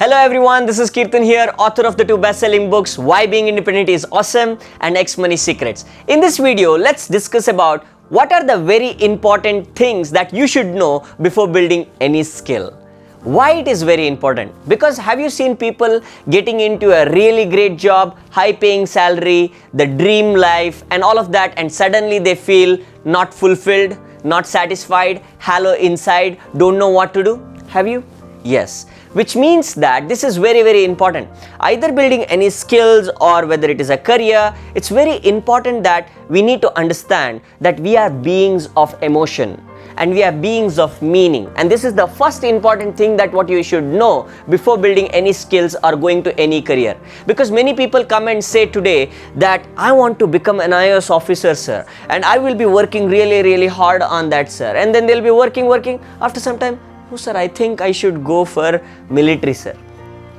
Hello everyone, this is Keerthan here, author of the two best-selling books, Why Being Independent is Awesome and XMoney Secrets. In this video, let's discuss about what are the very important things that you should know before building any skill. Why it is very important? Because have you seen people getting into a really great job, high paying salary, the dream life and all of that, and suddenly they feel not fulfilled, not satisfied, hollow inside, don't know what to do? Have you? Yes. Which means that this is very important. Either building any skills or whether it is a career, it's very important that we need to understand that we are beings of emotion and we are beings of meaning, and this is the first important thing that what you should know before building any skills or going to any career. Because many people come and say today that I want to become an IAS officer, sir, and I will be working really hard on that, sir, and then they'll be working after some time. Oh sir, I think I should go for military, sir.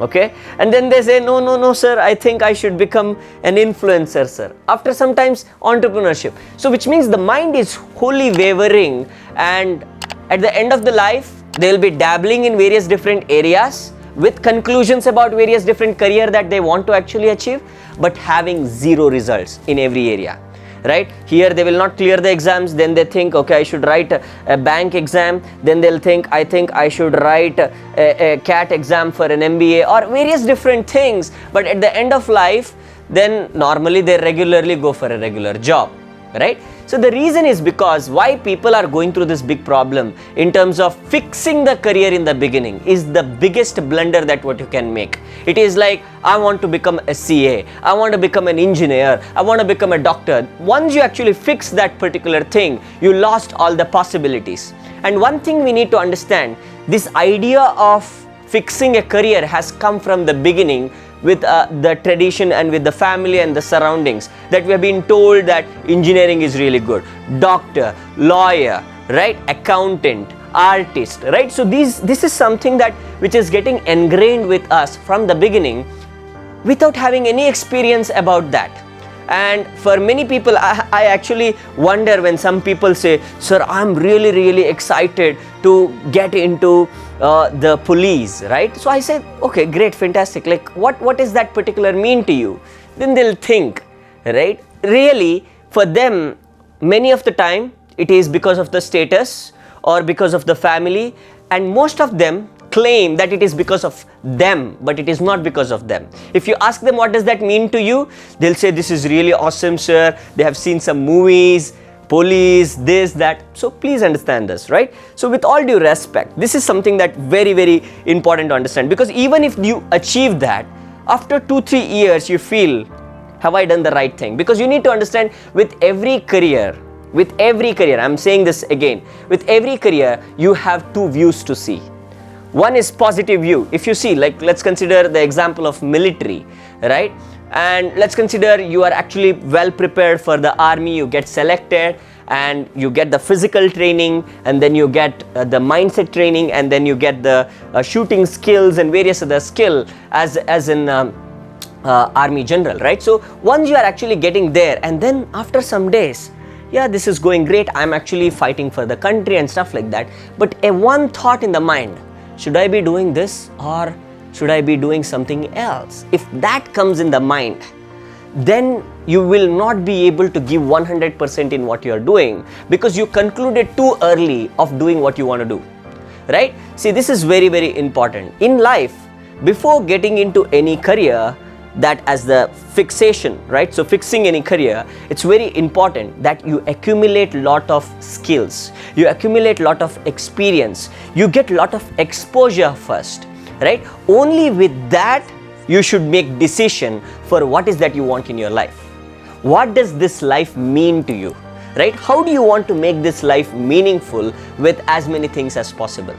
Okay, and then they say no sir, I think I should become an influencer, sir. After sometimes entrepreneurship. So which means the mind is wholly wavering, and at the end of the life they'll be dabbling in various different areas with conclusions about various different career that they want to actually achieve, but having zero results in every area. Right? Here they will not clear the exams, then they think, okay, I should write a bank exam, then they'll think, I think I should write a CAT exam for an MBA or various different things, but at the end of life, then normally they regularly go for a regular job, right? So the reason is because why people are going through this big problem in terms of fixing the career in the beginning is the biggest blunder that what you can make. It is like, I want to become a CA, I want to become an engineer, I want to become a doctor. Once you actually fix that particular thing, you lost all the possibilities. And one thing we need to understand, this idea of fixing a career has come from the beginning with the tradition and with the family and the surroundings, that we have been told that engineering is really good, doctor, lawyer, right, accountant, artist, right? So this is something that which is getting ingrained with us from the beginning without having any experience about that. And for many people, I actually wonder when some people say, sir, I'm really excited to get into the police, right? So I said, okay, great, fantastic. Like what does that particular mean to you? Then they'll think, right? Really, for them, many of the time, it is because of the status or because of the family, and most of them claim that it is because of them, but it is not because of them. If you ask them what does that mean to you, they'll say this is really awesome, sir. They have seen some movies, police, this, that. So please understand this, right? So with all due respect, this is something that very important to understand, because even if you achieve that, after 2-3 years you feel, have I done the right thing? Because you need to understand, with every career, I'm saying this again, with every career you have two views to see. One is positive view. If you see, like, let's consider the example of military, right? And let's consider you are actually well prepared for the army, you get selected and you get the physical training, and then you get the mindset training, and then you get the shooting skills and various other skill as in army general, right? So once you are actually getting there, and then after some days, yeah, this is going great, I'm actually fighting for the country and stuff like that, but one thought in the mind, should I be doing this or should I be doing something else? If that comes in the mind, then you will not be able to give 100% in what you are doing, because you concluded too early of doing what you want to do, right? See, this is very important. In life, before getting into any career, that as the fixation, right? So fixing any career, it's very important that you accumulate lot of skills, you accumulate lot of experience, you get lot of exposure first, right? Only with that you should make decision for what is that you want in your life. What does this life mean to you, right? How do you want to make this life meaningful with as many things as possible?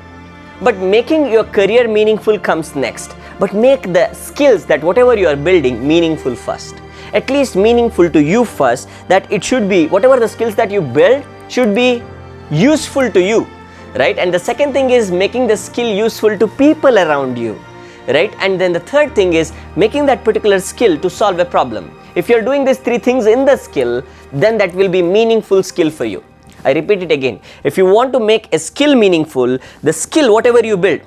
But making your career meaningful comes next. But make the skills that whatever you are building meaningful first. At least meaningful to you first, that it should be, whatever the skills that you build should be useful to you, right? And the second thing is making the skill useful to people around you, right? And then the third thing is making that particular skill to solve a problem. If you're doing these three things in the skill, then that will be meaningful skill for you. I repeat it again. If you want to make a skill meaningful, the skill, whatever you build,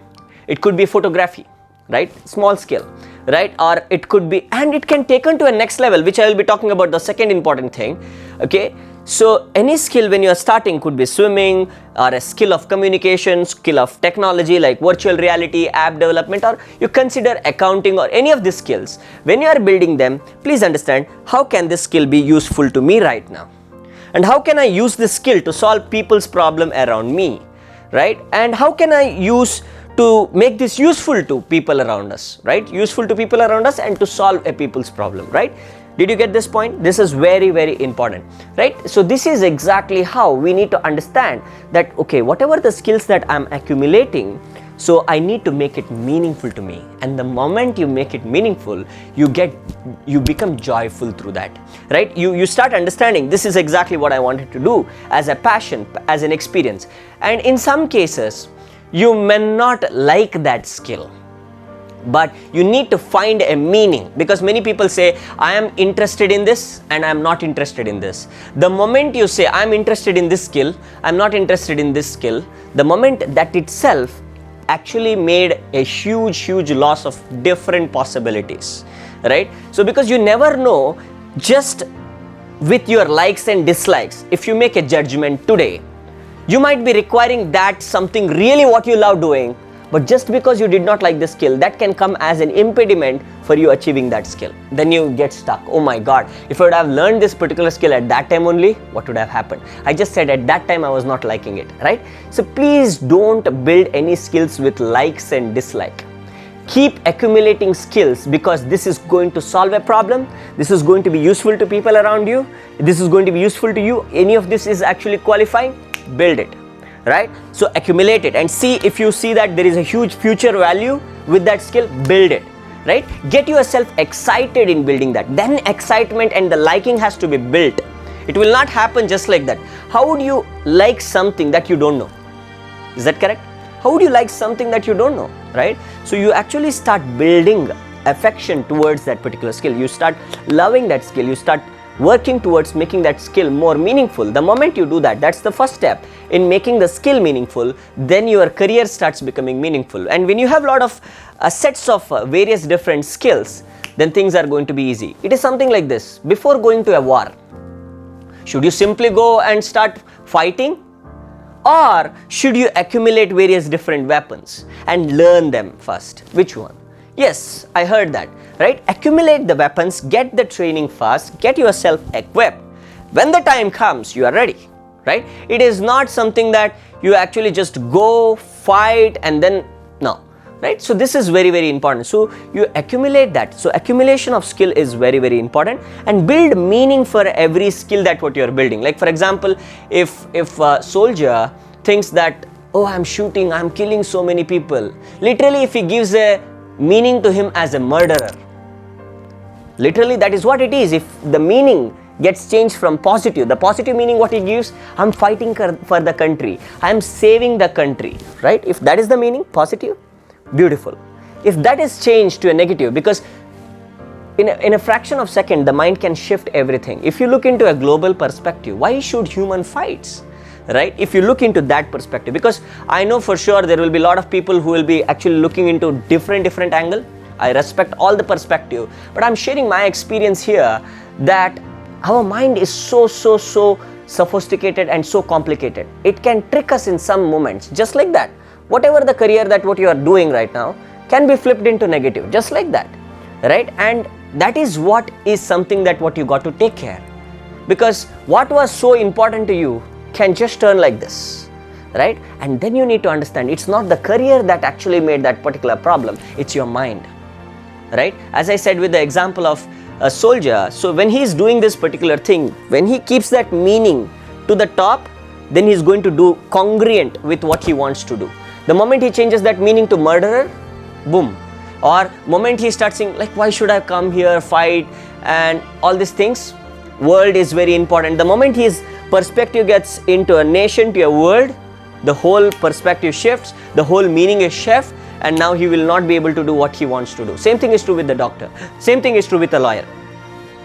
it could be photography, right? Small skill, right? Or it could be, and it can take on to a next level, which I will be talking about the second important thing, okay? So any skill when you are starting could be swimming, or a skill of communication, skill of technology like virtual reality, app development, or you consider accounting or any of these skills. When you are building them, please understand, how can this skill be useful to me right now? And how can I use this skill to solve people's problem around me, right? And how can I use to make this useful to people around us, right? Useful to people around us and to solve a people's problem, right? Did you get this point? This is very, very important, right? So this is exactly how we need to understand that, okay, whatever the skills that I'm accumulating, so I need to make it meaningful to me. And the moment you make it meaningful, you become joyful through that, right? You start understanding this is exactly what I wanted to do as a passion, as an experience. And in some cases, you may not like that skill, but you need to find a meaning, because many people say, I am interested in this and I am not interested in this. The moment you say, I am interested in this skill, I am not interested in this skill, the moment that itself actually made a huge loss of different possibilities, right? So because you never know, just with your likes and dislikes, if you make a judgment today, you might be requiring that something really what you love doing, but just because you did not like the skill, that can come as an impediment for you achieving that skill. Then you get stuck. Oh my God, if I would have learned this particular skill at that time only, what would have happened? I just said at that time I was not liking it, right? So please don't build any skills with likes and dislike. Keep accumulating skills, because this is going to solve a problem. This is going to be useful to people around you. This is going to be useful to you. Any of this is actually qualifying, build it. Right? So accumulate it and see, if you see that there is a huge future value with that skill, build it, right? Get yourself excited in building that. Then excitement and the liking has to be built. It will not happen just like that. How would you like something that you don't know? Is that correct? How would you like something that you don't know, right? So you actually start building affection towards that particular skill. You start loving that skill. You start working towards making that skill more meaningful. The moment you do that, that's the first step in making the skill meaningful, then your career starts becoming meaningful. And when you have a lot of sets of various different skills, then things are going to be easy. It is something like this. Before going to a war, should you simply go and start fighting? Or should you accumulate various different weapons and learn them first? Which one? Yes, I heard that, right? Accumulate the weapons, get the training fast, get yourself equipped. When the time comes, you are ready, right? It is not something that you actually just go, fight, and then, no, right? So this is very, very important. So you accumulate that. So accumulation of skill is very, very important, and build meaning for every skill that what you are building. Like for example, if a soldier thinks that, oh, I'm shooting, I'm killing so many people. Literally, if he gives a meaning to him as a murderer, literally that is what it is. If the meaning gets changed from positive, the positive meaning what he gives, I'm fighting for the country, I'm saving the country, right? If that is the meaning, positive, beautiful. If that is changed to a negative, because in a fraction of a second the mind can shift everything. If you look into a global perspective, why should human fights? Right? If you look into that perspective, because I know for sure there will be a lot of people who will be actually looking into different angle. I respect all the perspective, but I'm sharing my experience here that our mind is so sophisticated and so complicated. It can trick us in some moments, just like that. Whatever the career that what you are doing right now can be flipped into negative, just like that, right? And that is what is something that what you got to take care, because what was so important to you can just turn like this, right? And then you need to understand, it's not the career that actually made that particular problem, it's your mind, right? As I said with the example of a soldier, so when he is doing this particular thing, when he keeps that meaning to the top, then he is going to do congruent with what he wants to do. The moment he changes that meaning to murderer, boom. Or moment he starts saying like, why should I come here, fight, and all these things, world is very important. The moment his perspective gets into a nation, to a world, the whole perspective shifts, the whole meaning is shift, and now he will not be able to do what he wants to do. Same thing is true with the doctor. Same thing is true with a lawyer.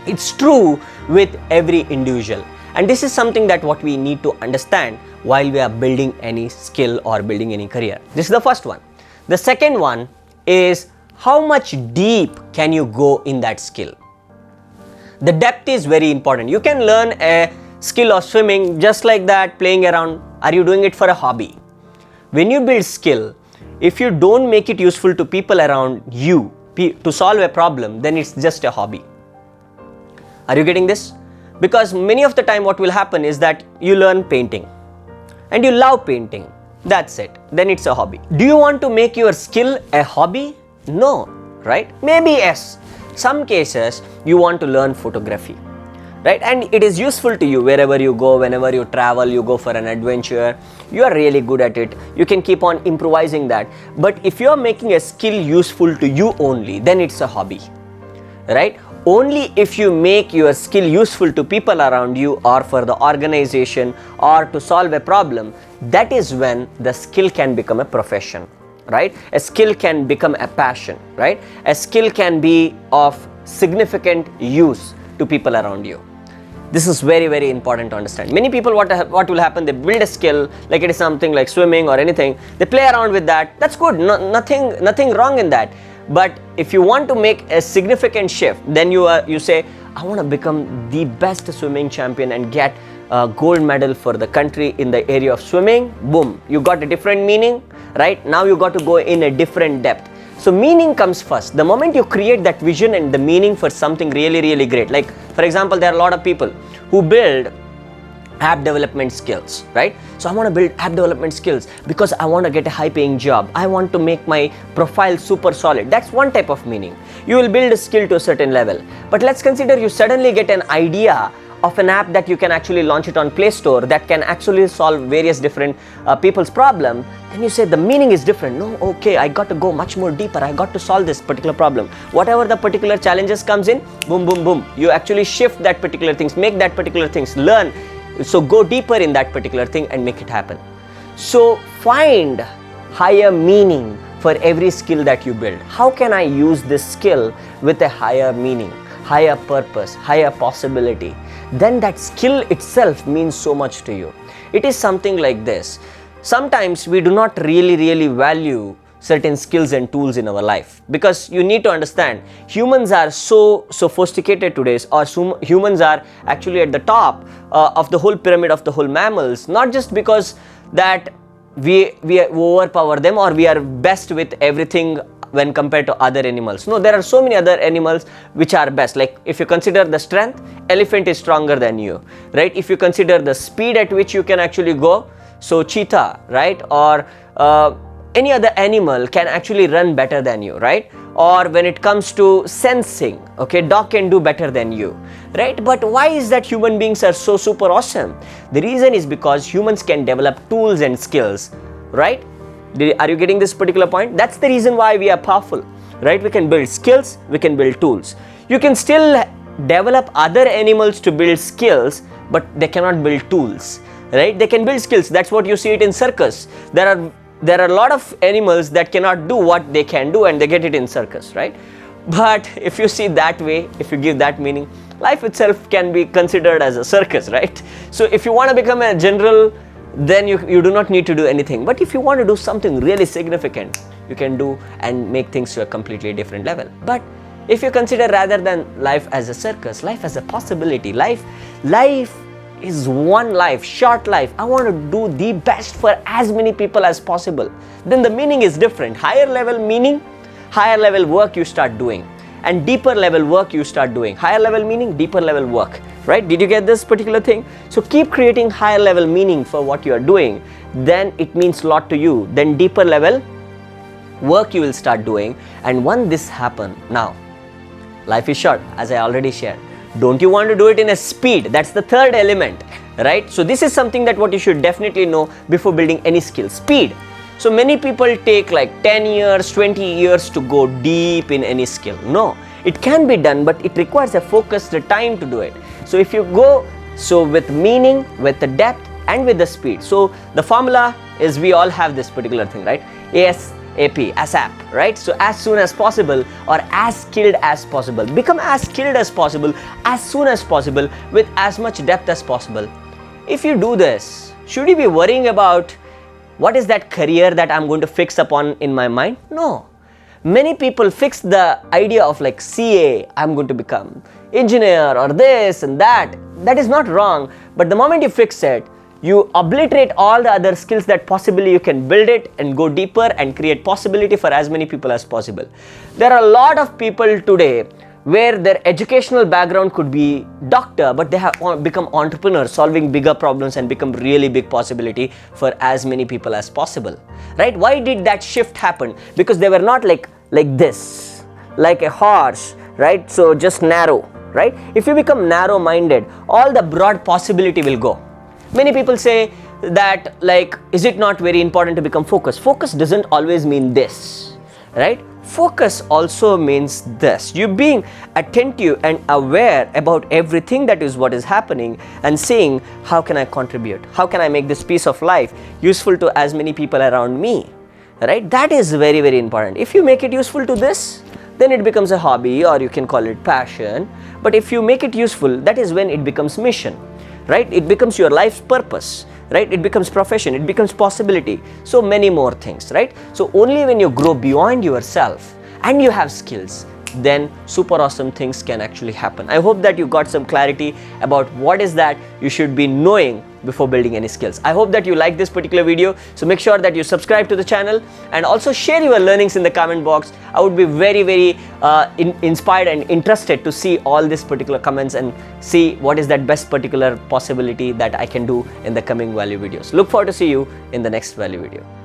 It's true with every individual. And this is something that what we need to understand while we are building any skill or building any career. This is the first one. The second one is how much deep can you go in that skill? The depth is very important. You can learn a skill of swimming just like that, playing around. Are you doing it for a hobby? When you build skill, if you don't make it useful to people around you to solve a problem, then it's just a hobby. Are you getting this? Because many of the time what will happen is that you learn painting and you love painting. That's it. Then it's a hobby. Do you want to make your skill a hobby? No, right? Maybe yes. Some cases you want to learn photography, right? And it is useful to you wherever you go, whenever you travel, you go for an adventure, you are really good at it. You can keep on improvising that. But if you are making a skill useful to you only, then it's a hobby, right? Only if you make your skill useful to people around you or for the organization or to solve a problem, that is when the skill can become a profession, right? A skill can become a passion, right? A skill can be of significant use to people around you. This is very, very important to understand. Many people, what will happen, they build a skill, like it is something like swimming or anything, they play around with that. That's good, nothing wrong in that. But if you want to make a significant shift, then you say, I want to become the best swimming champion and get a gold medal for the country in the area of swimming. Boom, you got a different meaning, right? Now you got to go in a different depth. So meaning comes first. The moment you create that vision and the meaning for something really, really great, like for example, there are a lot of people who build app development skills, right? So I want to build app development skills because I want to get a high paying job. I want to make my profile super solid. That's one type of meaning. You will build a skill to a certain level. But let's consider you suddenly get an idea of an app that you can actually launch it on Play Store that can actually solve various different people's problem. Then you say the meaning is different. No, okay, I got to go much more deeper. I got to solve this particular problem. Whatever the particular challenges comes in, boom, boom, boom. You actually shift that particular things, make that particular things, learn. So go deeper in that particular thing and make it happen. So find higher meaning for every skill that you build. How can I use this skill with a higher meaning, higher purpose, higher possibility? Then that skill itself means so much to you. It is something like this. Sometimes we do not really value certain skills and tools in our life, because you need to understand humans are so sophisticated today, or humans are actually at the top of the whole pyramid of the whole mammals, not just because that we overpower them or we are best with everything when compared to other animals. No, there are so many other animals which are best. Like if you consider the strength, elephant is stronger than you, right? If you consider the speed at which you can actually go, so cheetah, right? Or any other animal can actually run better than you, right? Or when it comes to sensing, okay, dog can do better than you, right? But why is that human beings are so super awesome? The reason is because humans can develop tools and skills, right? Are you getting this particular point? That's the reason why we are powerful, right? We can build skills, we can build tools. You can still develop other animals to build skills, but they cannot build tools, right? They can build skills. That's what you see it in circus. There are a lot of animals that cannot do what they can do, and they get it in circus, right? But if you see that way, if you give that meaning, life itself can be considered as a circus, right? So if you want to become a general, then you do not need to do anything. But if you want to do something really significant, you can do and make things to a completely different level. But if you consider rather than life as a circus, life as a possibility, life is one life, short life. I want to do the best for as many people as possible. Then the meaning is different. Higher level meaning, higher level work you start doing, and deeper level work you start doing. Higher level meaning, deeper level work, right? Did you get this particular thing? So keep creating higher level meaning for what you are doing. Then it means a lot to you. Then deeper level work you will start doing. And when this happens, now life is short, as I already shared. Don't you want to do it in a speed? That's the third element, right? So this is something that what you should definitely know before building any skill. Speed. So many people take like 10 years, 20 years to go deep in any skill. No, it can be done, but it requires a focus, the time to do it. So if you go with meaning, with the depth, and with the speed. So the formula is, we all have this particular thing, right? ASAP, right? So as soon as possible, or as skilled as possible. Become as skilled as possible, as soon as possible, with as much depth as possible. If you do this, should you be worrying about what is that career that I'm going to fix upon in my mind? No, Many people fix the idea of like CA, I'm going to become engineer or this and that. That is not wrong, but the moment you fix it, you obliterate all the other skills that possibly you can build it and go deeper and create possibility for as many people as possible. There are a lot of people today where their educational background could be doctor, but they have become entrepreneurs, solving bigger problems and become really big possibility for as many people as possible, right? Why did that shift happen? Because they were not like this, like a horse, right? So just narrow, right? If you become narrow-minded, all the broad possibility will go. Many people say that like, is it not very important to become focused? Focus doesn't always mean this, right? Focus also means this. You being attentive and aware about everything that is what is happening and saying, how can I contribute? How can I make this piece of life useful to as many people around me, right? That is very, very important. If you make it useful to this, then it becomes a hobby, or you can call it passion. But if you make it useful, that is when it becomes mission, right? It becomes your life's purpose, right? It becomes profession, it becomes possibility, so many more things, right? So only when you grow beyond yourself and you have skills, then super awesome things can actually happen. I hope that you got some clarity about what is that you should be knowing before building any skills. I hope that you like this particular video, so make sure that you subscribe to the channel and also share your learnings in the comment box. I would be very, very inspired and interested to see all these particular comments and see what is that best particular possibility that I can do in the coming value videos. Look forward to see you in the next value video.